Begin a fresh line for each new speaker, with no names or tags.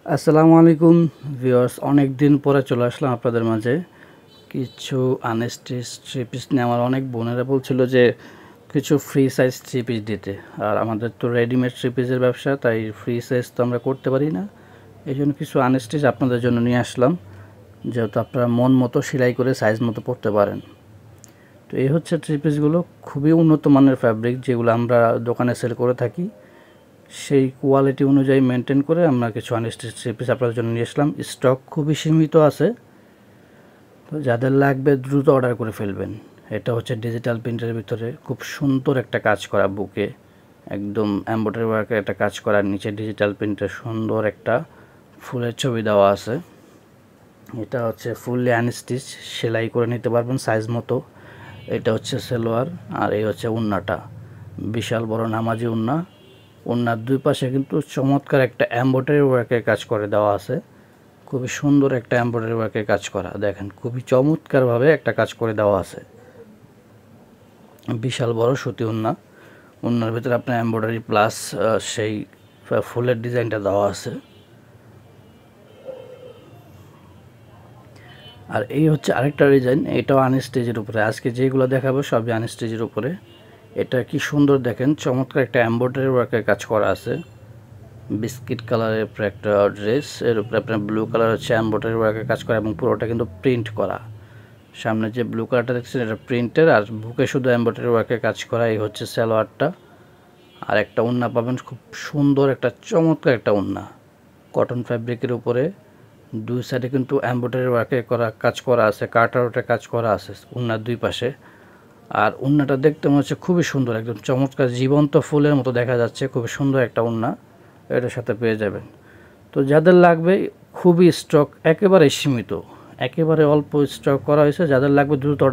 আসসালামু আলাইকুম ভিউয়ার্স, অনেক দিন পরে চলে আসলাম আপনাদের মাঝে কিছু আনস্টিচ থ্রি পিস নিয়ে। আমার অনেক বোনেরা বলছিল যে কিছু ফ্রি সাইজ থ্রি পিস দিতে, আর আমাদের তো রেডিমেড থ্রি পিসের ব্যবসা, তাই ফ্রি সাইজ তো আমরা করতে পারি না। এই জন্য কিছু আনস্টিচ আপনাদের জন্য নিয়ে আসলাম, যেহেতু আপনারা মন মতো সেলাই করে সাইজ মতো পড়তে পারেন। তো এই হচ্ছে থ্রি পিসগুলো, খুবই উন্নত মানের ফ্যাব্রিক, যেগুলো আমরা দোকানে সেল করে থাকি। সেই কোয়ালিটি অনুযায়ী মেনটেন করে আমরা কিছু আনস্টিচ থ্রি পিস আপনাদের জন্য নিয়ে আসলাম। স্টক খুবই সীমিত আছে, তো যাদের লাগবে দ্রুত অর্ডার করে ফেলবেন। এটা হচ্ছে ডিজিটাল প্রিন্টের ভিতরে খুব সুন্দর একটা কাজ করা, বুকে একদম এমব্রয়ডারি ওয়ার্কের একটা কাজ করা, নিচে ডিজিটাল প্রিন্টের সুন্দর একটা ফুলের ছবি দেওয়া আছে। এটা হচ্ছে ফুললি আনস্টিচ, সেলাই করে নিতে পারবেন সাইজ মতো। এটা হচ্ছে সালোয়ার, আর এই হচ্ছে ওড়নাটা, বিশাল বড় নামাজি ওড়না। ওড়নার দুই পাশে কিন্তু চমৎকার একটা এমব্রয়ডারি ওয়ার্কের কাজ করে দেওয়া আছে, খুবই সুন্দর একটা এমব্রয়ডারি ওয়ার্কের কাজ করা, দেখেন খুবই চমৎকারভাবে একটা কাজ করে দেওয়া আছে। বিশাল বড় সুতি ওড়না, ওড়নার ভিতরে আপনার এমব্রয়ডারি প্লাস সেই ফুলের ডিজাইনটা দেওয়া আছে। আর এই হচ্ছে আরেকটা ডিজাইন, এটাও আনস্টেজের উপরে। আজকে যেগুলো দেখাবো সবই আনস্টেজের উপরে। এটা কি সুন্দর দেখেন, চমৎকার একটা এমব্রয়ডারি ওয়ার্কের কাজ করা আছে। বিস্কিট কালারের উপরে একটা ড্রেস, এর উপরে আপনার ব্লু কালার হচ্ছে এমব্রয়ডারি ওয়ার্কের কাজ করা, এবং পুরোটা কিন্তু প্রিন্ট করা। সামনে যে ব্লু কালারটা দেখছেন এটা প্রিন্টের, আর বুকে শুধু এমব্রয়ডারি ওয়ার্কের কাজ করা। এই হচ্ছে সালোয়ারটা, আর একটা ওড়না পাবেন, খুব সুন্দর একটা চমৎকার একটা ওড়না, কটন ফ্যাব্রিকের উপরে। দুই সাইডে কিন্তু এমব্রয়ডারি ওয়ার্কের করা কাজ করা আছে, কাটআউটের কাজ করা আছে ওড়নার দুই পাশে। আর ওড়নাটা দেখতে মনে হচ্ছে খুবই সুন্দর, একদম চমৎকার জীবন্ত ফুলের মতো দেখা যাচ্ছে, খুবই সুন্দর একটা ওড়না এটার সাথে পেয়ে যাবেন। তো যাদের লাগবে, খুবই স্টক একেবারে সীমিত, একেবারে অল্প স্টক করা হয়েছে। যাদের লাগবে দ্রুত অর্ডার